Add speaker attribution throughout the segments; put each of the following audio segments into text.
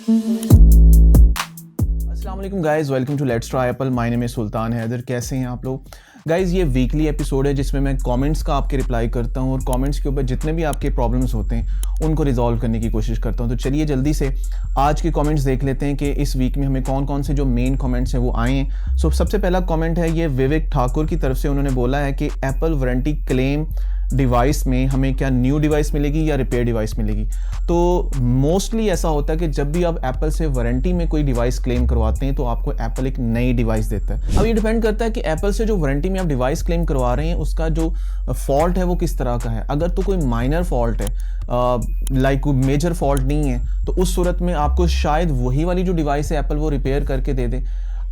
Speaker 1: अस्सलाम वालेकुम guys, welcome to let's try Apple. My name is Sultan Haider. कैसे हैं आप लोग गाइस? ये वीकली एपिसोड है जिसमें मैं कमेंट्स का आपके रिप्लाई करता हूं और कमेंट्स के ऊपर जितने भी आपके प्रॉब्लम्स होते हैं उनको रिजॉल्व करने की कोशिश करता हूं। तो चलिए जल्दी से आज के कमेंट्स देख लेते हैं कि इस वीक में हमें कौन कौन से जो मेन कमेंट्स हैं वो आए हैं। सबसे पहला कमेंट है ये विवेक ठाकुर की तरफ से। उन्होंने बोला है कि एप्पल वारंटी क्लेम डिवाइस में हमें क्या न्यू डिवाइस मिलेगी या रिपेयर डिवाइस मिलेगी। तो मोस्टली ऐसा होता है कि जब भी आप एप्पल से वारंटी में कोई डिवाइस क्लेम करवाते हैं तो आपको एप्पल एक नई डिवाइस देता है। अब ये डिपेंड करता है कि एप्पल से जो वारंटी में आप डिवाइस क्लेम करवा रहे हैं उसका जो फॉल्ट है वो किस तरह का है। अगर तो कोई माइनर फॉल्ट है, लाइक कोई मेजर फॉल्ट नहीं है, तो उस सूरत में आपको शायद वही वाली जो डिवाइस है एप्पल वो रिपेयर करके दे दे।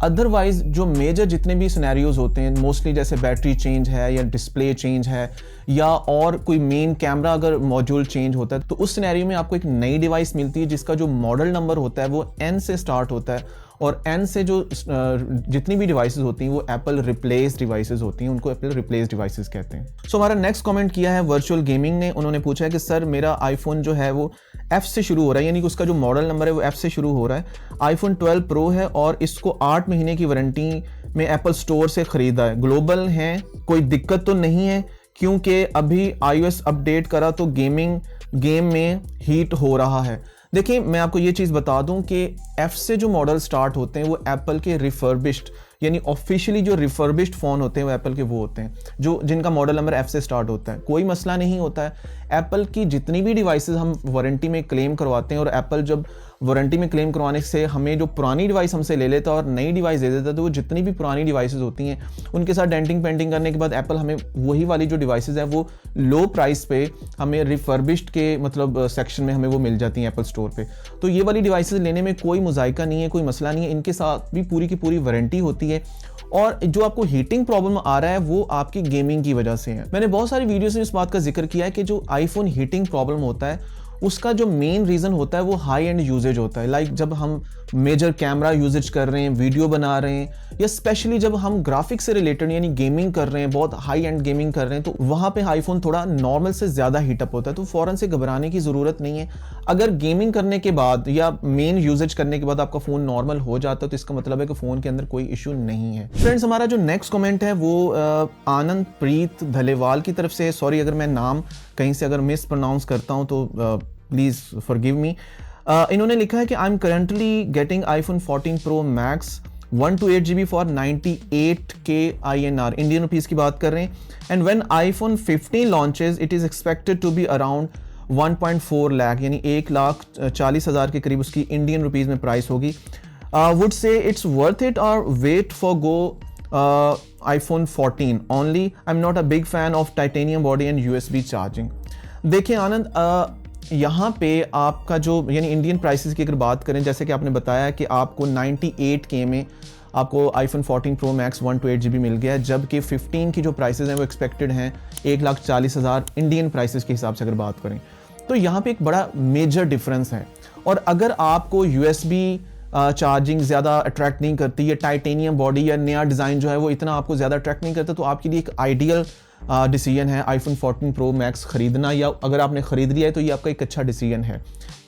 Speaker 1: अदरवाइज जो मेजर जितने भी सिनेरियोज होते हैं, मोस्टली जैसे बैटरी चेंज है या डिस्प्ले चेंज है या और कोई मेन कैमरा अगर मॉड्यूल चेंज होता है, तो उस सिनेरियो में आपको एक नई डिवाइस मिलती है जिसका जो मॉडल नंबर होता है वो N से स्टार्ट होता है और N से जो जितनी भी डिवाइसेस होती हैं वो एप्पल रिप्लेस डिवाइसेस होती हैं, उनको एप्पल रिप्लेस डिवाइसेस कहते हैं। सो हमारा नेक्स्ट कमेंट किया है वर्चुअल गेमिंग ने। उन्होंने पूछा है कि सर मेरा आईफोन जो है वो F से शुरू हो रहा है, यानी कि उसका जो मॉडल नंबर है वो F से शुरू हो रहा है। आईफोन 12 प्रो है और इसको 8 महीने की वारंटी में एप्पल स्टोर से खरीदा है। ग्लोबल है, कोई दिक्कत तो नहीं है क्योंकि अभी iOS अपडेट करा तो गेम में हीट हो रहा है। देखिए मैं आपको ये चीज़ बता दूं कि F से जो मॉडल स्टार्ट होते हैं वो एप्पल के रिफर्बिश्ड यानी ऑफिशियली जो रिफर्बिश्ड फ़ोन होते हैं वो एप्पल के वो होते हैं जो जिनका मॉडल नंबर F से स्टार्ट होता है। कोई मसला नहीं होता है। एप्पल की जितनी भी डिवाइसेस हम वारंटी में क्लेम करवाते हैं और एप्पल जब वारंटी में क्लेम करवाने से हमें जो पुरानी डिवाइस हमसे ले लेता है और नई डिवाइस दे देता है, तो वो जितनी भी पुरानी डिवाइसेस होती हैं उनके साथ डेंटिंग पेंटिंग करने के बाद एप्पल हमें वही वाली जो डिवाइसेस है वो लो प्राइस पे हमें रिफर्बिश्ड के मतलब सेक्शन में हमें वो मिल जाती हैं एप्पल स्टोर पे। तो ये वाली डिवाइसेस लेने में कोई मुजायका नहीं है, कोई मसला नहीं है। इनके साथ भी पूरी की पूरी वारंटी होती है और जो आपको हीटिंग प्रॉब्लम आ रहा है वो आपकी गेमिंग की वजह से है। मैंने बहुत सारी वीडियोस में इस बात का जिक्र किया है कि जो आईफोन हीटिंग प्रॉब्लम होता है उसका जो मेन रीज़न होता है वो हाई एंड यूजेज होता है। लाइक जब हम मेजर कैमरा यूजेज कर रहे हैं, वीडियो बना रहे हैं, या स्पेशली जब हम ग्राफिक्स से रिलेटेड यानी गेमिंग कर रहे हैं, बहुत हाई एंड गेमिंग कर रहे हैं, तो वहाँ पे आईफोन थोड़ा नॉर्मल से ज़्यादा हीटअप होता है। तो फ़ौरन से घबराने की ज़रूरत नहीं है। अगर गेमिंग करने के बाद या मेन यूजेज करने के बाद आपका फ़ोन नॉर्मल हो जाता है तो इसका मतलब है कि फ़ोन के अंदर कोई इशू नहीं है। फ्रेंड्स, हमारा जो नेक्स्ट कमेंट है वो आनंद प्रीत धलेवाल की तरफ से। सॉरी अगर मैं नाम कहीं से अगर मिस प्रोनाउंस करता हूँ तो प्लीज़ फॉरगिव मी। इन्होंने लिखा है कि I am currently getting iPhone 14 pro max 128 GB for 98K INR, Indian rupees की बात कर रहे हैं। And when iPhone 15 launches it is expected to be around 1.4 lakh, यानी 1,40,000 के करीब उसकी इंडियन रुपीज़ में प्राइस होगी। Would say it's worth it और wait for go iPhone 14 only. I'm not a big fan of titanium body and USB charging. देखिए आनंद, यहाँ पे आपका जो यानी इंडियन प्राइसेस की अगर बात करें, जैसे कि आपने बताया कि आपको 98K में आपको iPhone 14 Pro Max 128 GB मिल गया है, जबकि 15 की जो प्राइसेस हैं वो एक्सपेक्टेड हैं 1,40,000 इंडियन प्राइसेस के हिसाब से अगर बात करें। तो यहाँ पे एक बड़ा मेजर डिफरेंस है। और अगर आपको USB चार्जिंग ज़्यादा अट्रैक्ट नहीं करती है, टाइटेनियम बॉडी या नया डिज़ाइन जो है वो इतना आपको ज़्यादा अट्रैक्ट नहीं करता, तो आपके लिए एक आइडियल डिसीजन है आईफोन 14 प्रो मैक्स ख़रीदना, या अगर आपने ख़रीद लिया है तो ये आपका एक अच्छा डिसीजन है।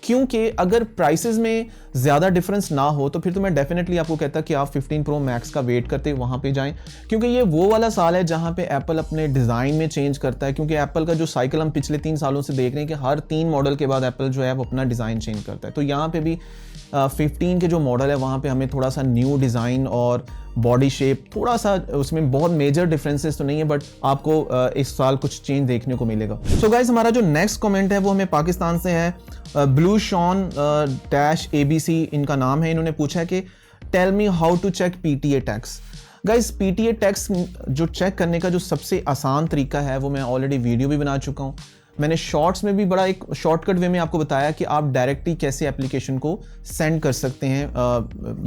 Speaker 1: क्योंकि अगर प्राइसेस में ज़्यादा डिफरेंस ना हो तो फिर तो मैं डेफिनेटली आपको कहता कि आप 15 प्रो मैक्स का वेट करते वहाँ पे जाएं, क्योंकि ये वो वाला साल है जहाँ पे एप्पल अपने डिज़ाइन में चेंज करता है। क्योंकि एप्पल का जो साइकिल हम पिछले 3 सालों से देख रहे हैं कि हर 3 मॉडल के बाद एप्पल जो है वो अपना डिज़ाइन चेंज करता है। तो यहाँ पे भी 15 के जो मॉडल है वहाँ पे हमें थोड़ा सा न्यू डिज़ाइन और बॉडी शेप, थोड़ा सा उसमें बहुत मेजर डिफरेंसेस तो नहीं है, बट आपको इस साल कुछ चेंज देखने को मिलेगा। सो गाइस, हमारा जो नेक्स्ट कमेंट है वो हमें पाकिस्तान से है। ब्लू शॉन -ABC इनका नाम है। इन्होंने पूछा है कि tell me how to check PTA tax. Guys, PTA tax जो चेक करने का जो सबसे आसान तरीका है वो मैं ऑलरेडी वीडियो भी बना चुका हूँ। मैंने शॉर्ट्स में भी बड़ा एक शॉर्टकट वे में आपको बताया कि आप डायरेक्टली कैसे एप्लीकेशन को सेंड कर सकते हैं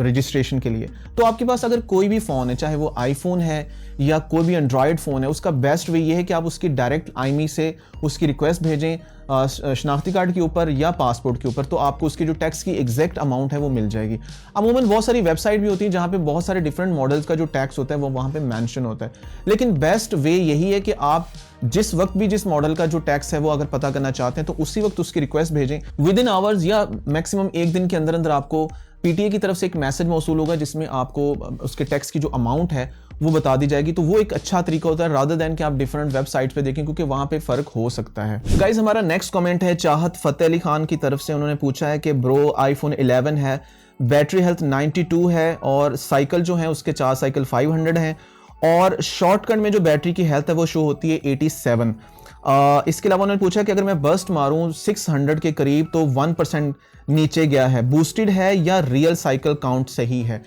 Speaker 1: रजिस्ट्रेशन के लिए। तो आपके पास अगर कोई भी फ़ोन है, चाहे वो आईफोन है या कोई भी एंड्रॉयड फ़ोन है, उसका बेस्ट वे ये है कि आप उसकी डायरेक्ट IMEI से उसकी रिक्वेस्ट भेजें, शनाख्ती कार्ड के ऊपर या पासपोर्ट के ऊपर, तो आपको उसकी जो टैक्स की एग्जैक्ट अमाउंट है वो मिल जाएगी। अमूमन बहुत सारी वेबसाइट भी होती है जहाँ पे बहुत सारे डिफरेंट मॉडल्स का जो टैक्स होता है वो वहाँ पे मेंशन होता है, लेकिन बेस्ट वे यही है कि आप जिस वक्त भी जिस मॉडल का जो टैक्स है वो अगर पता करना चाहते हैं तो उसी वक्त उसकी रिक्वेस्ट भेजें। विद इन आवर्स या मैक्सिमम एक दिन के अंदर अंदर आपको पीटीए की तरफ से एक मैसेज मौसूल होगा जिसमें आपको उसके टैक्स की जो अमाउंट है वो बता दी जाएगी। तो वो एक अच्छा तरीका होता है रादर देन कि आप डिफरेंट वेबसाइट पे देखें, क्योंकि वहां पे फर्क हो सकता है। गाइस, हमारा नेक्स्ट कमेंट है चाहत फतेह अली खान की तरफ से। उन्होंने पूछा है कि ब्रो आईफोन 11 है, बैटरी हेल्थ 92 है और साइकिल जो है उसके 4 साइकिल 500 हैं और शॉर्टकट में जो बैटरी की हेल्थ है वो शो होती है 87। इसके अलावा उन्होंने पूछा कि अगर मैं बर्स्ट मारूं 600 के करीब तो 1% नीचे गया है, बूस्टेड है या रियल साइकिल काउंट सही है।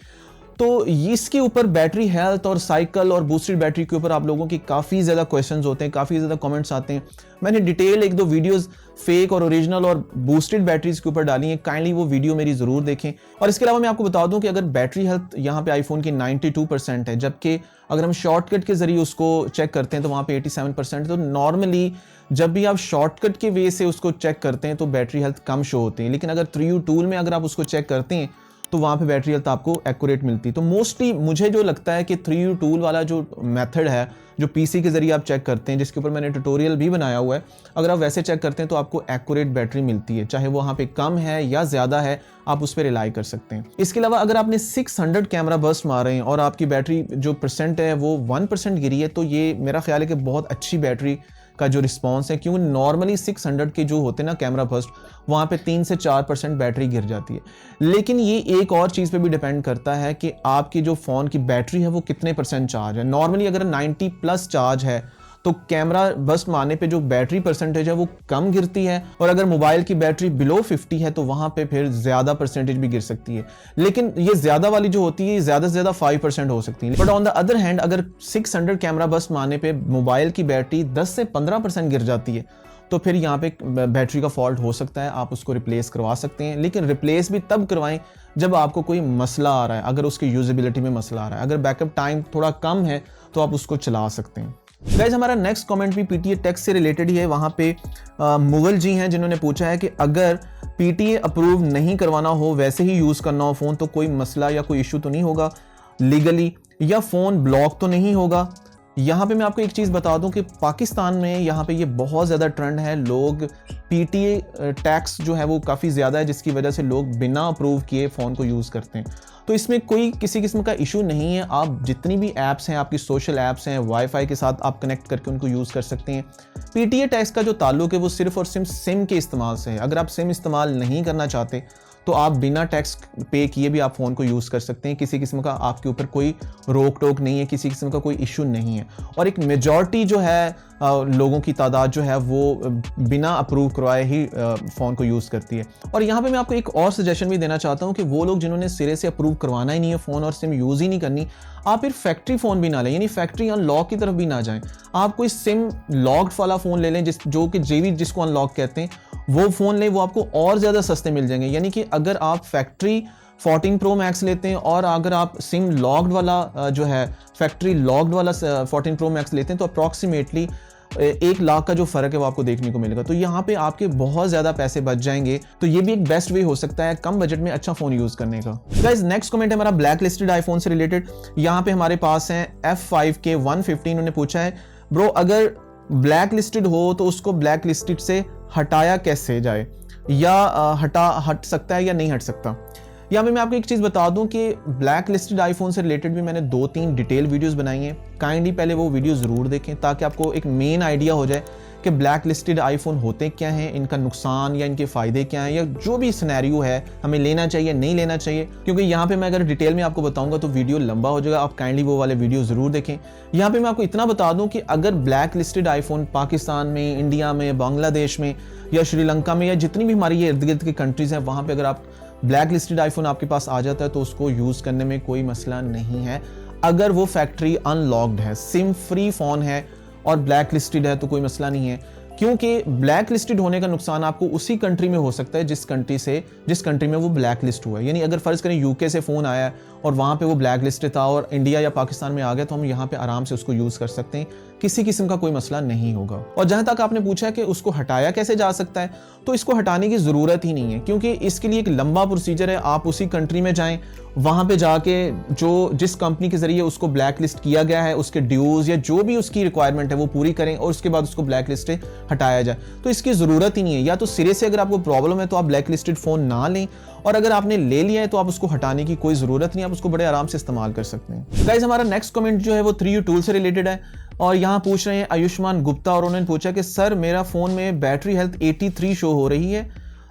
Speaker 1: तो इसके ऊपर बैटरी हेल्थ और साइकिल और बूस्टेड बैटरी के ऊपर आप लोगों की काफ़ी ज़्यादा क्वेश्चंस होते हैं, काफ़ी ज़्यादा कमेंट्स आते हैं। मैंने डिटेल 1-2 वीडियोस फेक और ओरिजिनल और बूस्टेड बैटरीज के ऊपर डाली हैं, काइंडली वो वीडियो मेरी ज़रूर देखें। और इसके अलावा मैं आपको बता दूं कि अगर बैटरी हेल्थ यहाँ पे आईफोन की 92% है, जबकि अगर हम शॉर्टकट के ज़रिए उसको चेक करते हैं तो वहाँ पे 87%। तो नॉर्मली जब भी आप शॉर्टकट के वे से उसको चेक करते हैं तो बैटरी हेल्थ कम शो होती है, लेकिन अगर 3U टूल में अगर आप उसको चेक करते हैं तो वहाँ पे बैटरी हेल्थ आपको एक्यूरेट मिलती है। तो मोस्टली मुझे जो लगता है कि 3U टूल वाला जो मेथड है, जो पीसी के जरिए आप चेक करते हैं, जिसके ऊपर मैंने ट्यूटोरियल भी बनाया हुआ है, अगर आप वैसे चेक करते हैं तो आपको एक्यूरेट बैटरी मिलती है, चाहे वो वहाँ पे कम है या ज़्यादा है, आप उस पर रिलाई कर सकते हैं। इसके अलावा अगर आपने 600 कैमरा बर्स्ट मारे हैं और आपकी बैटरी जो परसेंट है वो 1% गिरी है, तो ये मेरा ख्याल है कि बहुत अच्छी बैटरी का जो रिस्पॉन्स है, क्योंकि नॉर्मली 600 के जो होते हैं ना कैमरा बर्स्ट, वहाँ पे 3 से 4% बैटरी गिर जाती है। लेकिन ये एक और चीज़ पे भी डिपेंड करता है कि आपकी जो फ़ोन की बैटरी है वो कितने % चार्ज है। नॉर्मली अगर 90+ चार्ज है तो कैमरा बर्स्ट मारने पे जो बैटरी परसेंटेज है वो कम गिरती है, और अगर मोबाइल की बैटरी बिलो 50 है तो वहाँ पे फिर ज़्यादा परसेंटेज भी गिर सकती है। लेकिन ये ज़्यादा वाली जो होती है ज़्यादा से ज़्यादा 5% हो सकती है। But on the other hand अगर 600 कैमरा बर्स्ट मारने पे मोबाइल की बैटरी 10 से 15% गिर जाती है तो फिर यहाँ पे बैटरी का फॉल्ट हो सकता है, आप उसको रिप्लेस करवा सकते हैं। लेकिन रिप्लेस भी तब करवाएं जब आपको कोई मसला आ रहा है, अगर उसकी यूजेबिलिटी में मसला आ रहा है। अगर बैकअप टाइम थोड़ा कम है तो आप उसको चला सकते हैं। गाइस, हमारा नेक्स्ट कमेंट भी पीटीए टैक्स से रिलेटेड ही है। वहाँ पे मुगल जी हैं जिन्होंने पूछा है कि अगर पीटीए अप्रूव नहीं करवाना हो, वैसे ही यूज़ करना हो फ़ोन, तो कोई मसला या कोई इशू तो नहीं होगा लीगली, या फ़ोन ब्लॉक तो नहीं होगा। यहाँ पे मैं आपको एक चीज़ बता दूं कि पाकिस्तान में यहाँ पे ये बहुत ज़्यादा ट्रेंड है, लोग पीटीए टैक्स जो है वो काफ़ी ज़्यादा है, जिसकी वजह से लोग बिना अप्रूव किए फ़ोन को यूज़ करते हैं। तो इसमें कोई किसी किस्म का इशू नहीं है। आप जितनी भी ऐप्स हैं, आपकी सोशल ऐप्स हैं, वाईफाई के साथ आप कनेक्ट करके उनको यूज़ कर सकते हैं। पीटीए टैक्स का जो ताल्लुक है वो सिर्फ और सिर्फ सिम के इस्तेमाल से है। अगर आप सिम इस्तेमाल नहीं करना चाहते तो आप बिना टैक्स पे किए भी आप फ़ोन को यूज़ कर सकते हैं। किसी किस्म का आपके ऊपर कोई रोक टोक नहीं है, किसी किस्म का कोई इशू नहीं है। और एक मेजॉरिटी जो है लोगों की तादाद जो है वो बिना अप्रूव करवाए ही फ़ोन को यूज़ करती है। और यहाँ पे मैं आपको एक और सजेशन भी देना चाहता हूँ कि वो लोग जिन्होंने सिरे से अप्रूव करवाना ही नहीं है फ़ोन और सिम यूज़ ही नहीं करनी, आप फिर फैक्ट्री फ़ोन भी ना लें, यानी फैक्ट्री अनलॉक की तरफ भी ना जाएं। आप कोई सिम लॉक्ड वाला फ़ोन ले लें, जो कि जेवी जिसको अनलॉक कहते हैं, वो फ़ोन लें, वो आपको और ज़्यादा सस्ते मिल जाएंगे। यानी कि अगर आप फैक्ट्री 14 Pro Max लेते हैं और अगर आप सिम लॉक्ड वाला जो है फैक्ट्री लॉक्ड वाला 14 Pro Max लेते हैं तो अप्रॉक्सीमेटली 1 लाख का जो फ़र्क है वो आपको देखने को मिलेगा। तो यहाँ पे आपके बहुत ज़्यादा पैसे बच जाएंगे। तो ये भी एक बेस्ट वे हो सकता है कम बजट में अच्छा फ़ोन यूज़ करने का। गाइस, नेक्स्ट कमेंट है हमारा ब्लैक लिस्टेड आईफोन से रिलेटेड। यहाँ पे हमारे पास है F5 115। उन्होंने पूछा है ब्रो अगर ब्लैक लिस्टेड हो तो उसको ब्लैक लिस्टेड से हटाया कैसे जाए, या हट सकता है या नहीं हट सकता। यहाँ पे मैं आपको एक चीज़ बता दूं कि ब्लैक लिस्टेड आईफोन से रिलेटेड भी मैंने 2-3 डिटेल वीडियोस बनाई हैं। काइंडली पहले वो वीडियो ज़रूर देखें ताकि आपको एक मेन आइडिया हो जाए कि ब्लैक लिस्टेड आईफोन होते क्या हैं, इनका नुकसान या इनके फ़ायदे क्या हैं, या जो भी सिनेरियो है हमें लेना चाहिए नहीं लेना चाहिए। क्योंकि यहाँ पे मैं अगर डिटेल में आपको बताऊंगा तो वीडियो लंबा हो जाएगा। आप काइंडली वो वाले वीडियो ज़रूर देखें। यहाँ पे मैं आपको इतना बता दूँ कि अगर ब्लैक लिस्टेड आईफोन पाकिस्तान में, इंडिया में, बांग्लादेश में या श्रीलंका में या जितनी भी हमारी ये इर्द गिर्द की कंट्रीज़ हैं, वहाँ पर अगर आप ब्लैक लिस्टेड आईफोन आपके पास आ जाता है तो उसको यूज़ करने में कोई मसला नहीं है। अगर वो फैक्ट्री अनलॉक्ड है, सिम फ्री फ़ोन है और ब्लैक लिस्टेड है तो कोई मसला नहीं है। क्योंकि ब्लैक लिस्टेड होने का नुकसान आपको उसी कंट्री में हो सकता है जिस कंट्री में वो ब्लैक लिस्ट हुआ है। यानी अगर फ़र्ज़ करें यूके से फ़ोन आया और वहाँ पे वो ब्लैक लिस्टेड था और इंडिया या पाकिस्तान में आ गया तो हम यहाँ पे आराम से उसको यूज़ कर सकते हैं, किसी किस्म का कोई मसला नहीं होगा। और जहां तक आपने पूछा है कि उसको हटाया कैसे जा सकता है, तो इसको हटाने की ज़रूरत ही नहीं है, क्योंकि इसके लिए एक लंबा प्रोसीजर है। आप उसी कंट्री में जाएं, वहां पे जाके जिस कंपनी के जरिए उसको ब्लैक लिस्ट किया गया है, उसके ड्यूज या जो भी उसकी रिक्वायरमेंट है वो पूरी करें और उसके बाद उसको ब्लैक लिस्ट से हटाया जाए। तो इसकी ज़रूरत ही नहीं है। या तो सिरे से अगर आपको प्रॉब्लम है तो आप ब्लैक लिस्टेड फ़ोन ना लें, और अगर आपने ले लिया है तो आप उसको हटाने की कोई ज़रूरत नहीं, आप उसको बड़े आराम से इस्तेमाल कर सकते हैं। गाइस, हमारा नेक्स्ट कमेंट जो है वो 3U टूल से रिलेटेड है, और यहाँ पूछ रहे हैं आयुष्मान गुप्ता, और उन्होंने पूछा कि सर मेरा फ़ोन में बैटरी हेल्थ 83 शो हो रही है,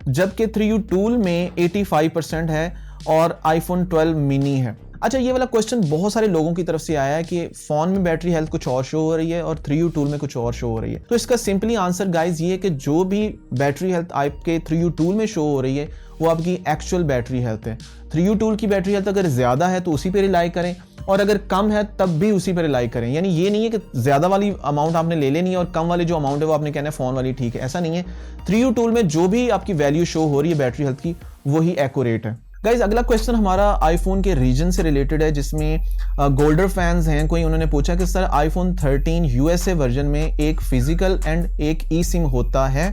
Speaker 1: जबकि 3U टूल में 85% है और iPhone 12 मिनी है। अच्छा, ये वाला क्वेश्चन बहुत सारे लोगों की तरफ से आया है कि फ़ोन में बैटरी हेल्थ कुछ और शो हो रही है और 3U टूल में कुछ और शो हो रही है। तो इसका सिंपली आंसर गाइज ये है कि जो भी बैटरी हेल्थ आपके 3U टूल में शो हो रही है वो आपकी एक्चुअल बैटरी हेल्थ है। 3U टूल की बैटरी हेल्थ अगर ज़्यादा है तो उसी पे रिलाई करें, और अगर कम है तब भी उसी पर रिलाई करें। यानी ये नहीं है कि ज़्यादा वाली अमाउंट आपने ले लेनी है और कम वाली जो अमाउंट है वो आपने कहना है फ़ोन वाली ठीक है, ऐसा नहीं है। 3U टूल में जो भी आपकी वैल्यू शो हो रही है बैटरी हेल्थ की, वही एक्यूरेट है। गाइज, अगला क्वेश्चन हमारा आईफोन के रीजन से रिलेटेड है, जिसमें गोल्डर फैंस हैं कोई, उन्होंने पूछा कि सर iPhone 13 USA वर्जन में एक फिजिकल एंड एक ई सिम होता है,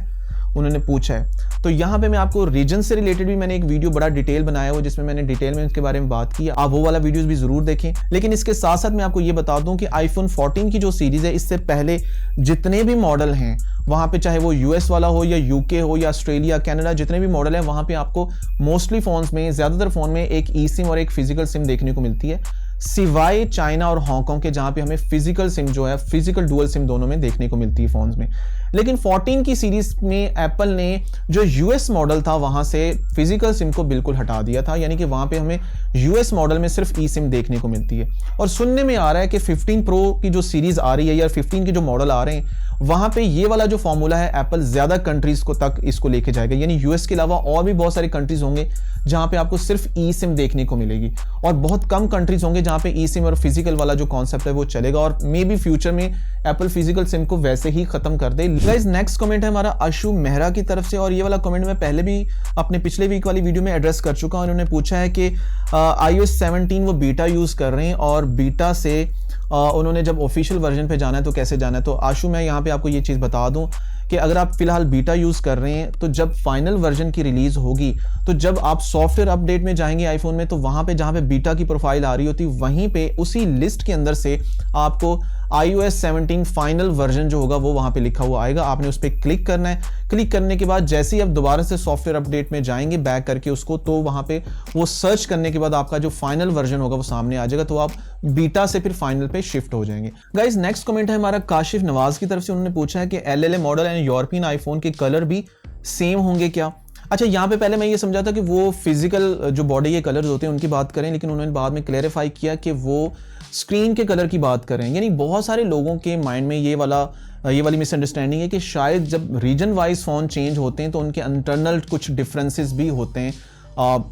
Speaker 1: उन्होंने पूछा है। तो यहाँ पे मैं आपको रीजन से रिलेटेड भी मैंने एक वीडियो बड़ा डिटेल बनाया हुआ जिसमें मैंने डिटेल में उसके बारे में बात की, आप वो वाला वीडियोस भी जरूर देखें। लेकिन इसके साथ साथ मैं आपको ये बता दूं कि iPhone 14 की जो सीरीज है, इससे पहले जितने भी मॉडल हैं वहाँ पे, चाहे वो US वाला हो या UK हो या ऑस्ट्रेलिया, कनाडा, जितने भी मॉडल हैं वहाँ पे आपको मोस्टली फोन्स में, ज़्यादातर फ़ोन में एक ई सिम और एक फिजिकल सिम देखने को मिलती है, सिवाय चाइना और हांगकांग के, जहाँ पे हमें फिजिकल सिम जो है, फिजिकल डुअल सिम दोनों में देखने को मिलती है फोन्स में। लेकिन 14 की सीरीज में एप्पल ने जो US मॉडल था वहाँ से फिजिकल सिम को बिल्कुल हटा दिया था, यानी कि वहाँ पे हमें US मॉडल में सिर्फ ई सिम देखने को मिलती है। और सुनने में आ रहा है कि 15 प्रो की जो सीरीज आ रही है या 15 के जो मॉडल आ रहे हैं, वहाँ पे ये वाला जो फॉर्मूला है एप्पल ज़्यादा कंट्रीज को तक इसको लेके जाएगा, यानी US के अलावा और भी बहुत सारे कंट्रीज होंगे जहाँ पे आपको सिर्फ ई सिम देखने को मिलेगी, और बहुत कम कंट्रीज होंगे जहाँ पे ई सिम और फिजिकल वाला जो कॉन्सेप्ट है वो चलेगा, और मे बी फ्यूचर में एप्पल फिजिकल सिम को वैसे ही खत्म कर दे। गाइस, नेक्स्ट कमेंट है हमारा अशु मेहरा की तरफ से, और ये वाला कमेंट मैं पहले भी अपने पिछले वीक वाली वीडियो में एड्रेस कर चुका हूँ। उन्होंने पूछा है कि iOS 17 वो बीटा यूज़ कर रहे हैं, और बीटा से उन्होंने जब ऑफिशियल वर्जन पे जाना है तो कैसे जाना है। तो आशु, मैं यहाँ पे आपको ये चीज़ बता दूँ कि अगर आप फिलहाल बीटा यूज़ कर रहे हैं तो जब फाइनल वर्जन की रिलीज़ होगी, तो जब आप सॉफ्टवेयर अपडेट में जाएंगे आईफोन में, तो वहाँ पे जहाँ पे बीटा की प्रोफाइल आ रही होती, वहीं पे उसी लिस्ट के अंदर से आपको iOS 17 फाइनल वर्जन जो होगा वो वहाँ पे लिखा हुआ आएगा। आपने उस पर क्लिक करना है। क्लिक करने के बाद जैसे ही आप दोबारा से सॉफ्टवेयर अपडेट में जाएंगे बैक करके उसको, तो वहाँ पे वो सर्च करने के बाद आपका जो फाइनल वर्जन होगा वो सामने आ जाएगा, तो आप बीटा से फिर फाइनल पे शिफ्ट हो जाएंगे। गाइस, नेक्स्ट कमेंट है हमारा काशिफ नवाज की तरफ से। उन्होंने पूछा है कि LLA model and European iPhone के कलर भी सेम होंगे क्या? अच्छा, यहाँ पे पहले मैं ये समझा था कि वो फिजिकल जो बॉडी के कलर्स होते हैं उनकी बात करें, लेकिन उन्होंने बाद में क्लैरिफाई किया कि वो स्क्रीन के कलर की बात करें। यानी बहुत सारे लोगों के माइंड में ये वाली मिसअंडरस्टैंडिंग है कि शायद जब रीजन वाइज फ़ोन चेंज होते हैं तो उनके इंटरनल कुछ डिफरेंसेस भी होते हैं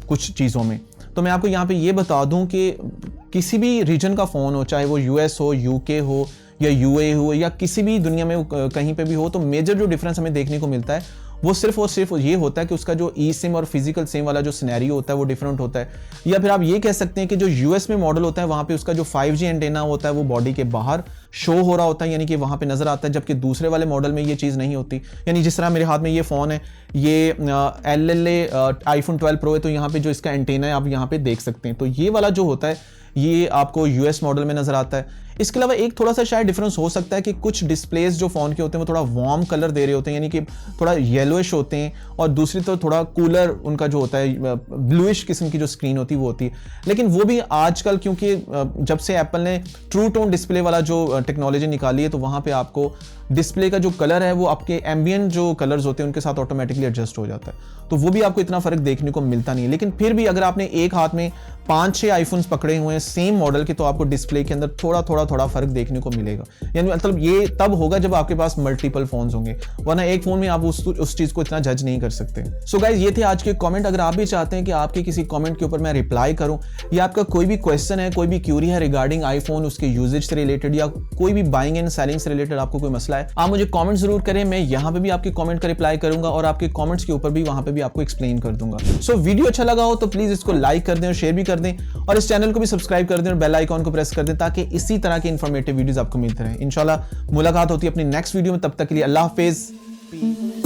Speaker 1: कुछ चीज़ों में। तो मैं आपको यहाँ पे ये बता दूँ कि किसी भी रीजन का फ़ोन हो, चाहे वो US हो, UK हो या UAE हो या किसी भी दुनिया में कहीं पे भी हो, तो मेजर जो डिफरेंस हमें देखने को मिलता है वो सिर्फ और सिर्फ ये होता है कि उसका जो ई सिम और फिजिकल सिम वाला जो सिनेरियो होता है वो डिफरेंट होता है। या फिर आप ये कह सकते हैं कि जो US में मॉडल होता है वहाँ पे उसका जो 5G एंटेना होता है वो बॉडी के बाहर शो हो रहा होता है, यानी कि वहाँ पे नज़र आता है, जबकि दूसरे वाले मॉडल में ये चीज़ नहीं होती। यानी जिस तरह मेरे हाथ में ये फ़ोन है, ये LLA iPhone 12 Pro है, तो यहाँ पे जो इसका एंटेना है आप यहाँ पे देख सकते हैं, तो ये वाला जो होता है ये आपको US मॉडल में नज़र आता है। इसके अलावा एक थोड़ा सा शायद डिफरेंस हो सकता है कि कुछ डिस्प्लेस जो फ़ोन के होते हैं वो थोड़ा वार्म कलर दे रहे होते हैं, यानी कि थोड़ा येलोइश होते हैं, और दूसरी तो थोड़ा कूलर उनका जो होता है ब्लूइश किस्म की जो स्क्रीन होती है वो होती है। लेकिन वो भी आजकल, क्योंकि जब से एप्पल ने ट्रू टोन डिस्प्ले वाला जो टेक्नोलॉजी निकाली है, तो वहाँ पर आपको डिस्प्ले का जो कलर है वो आपके एम्बियंट जो कलर्स होते हैं उनके साथ ऑटोमेटिकली एडजस्ट हो जाता है, तो वो भी आपको इतना फ़र्क देखने को मिलता नहीं है। लेकिन फिर भी अगर आपने एक हाथ में 5-6 आईफोन्स पकड़े हुए हैं सेम मॉडल के, तो आपको डिस्प्ले के अंदर थोड़ा फ़र्क देखने को मिलेगा। यानी मतलब ये तब होगा जब आपके पास मल्टीपल फोन्स होंगे, वरना एक फ़ोन में आप उस चीज़ को इतना जज नहीं कर सकते। सो गाइज, ये थे आज के कमेंट। अगर आप भी चाहते हैं कि आपके किसी कमेंट के ऊपर मैं रिप्लाई करूं, या आपका कोई भी क्वेश्चन है, कोई भी क्यूरी है रिगार्डिंग आईफोन, उसके यूजेज से रिलेटेड, या कोई भी बाइंग एंड सेलिंग से रिलेटेड आपको कोई मसला है, आप मुझे कमेंट जरूर करें। मैं यहाँ पे भी आपके कमेंट का रिप्लाई करूंगा और आपके कमेंट्स के ऊपर भी वहां पे भी आपको एक्सप्लेन कर दूंगा। सो वीडियो अच्छा लगा हो तो प्लीज इसको लाइक कर दें और शेयर भी कर दें, और इस चैनल को भी सब्सक्राइब कर दें और बेल आइकॉन को प्रेस कर दें, ताकि इसी तरह तरह की इन्फॉर्मेटिव वीडियोस आपको मिलते रहे। इंशाल्लाह मुलाकात होती है अपनी नेक्स्ट वीडियो में, तब तक के लिए अल्लाह हाफिज़।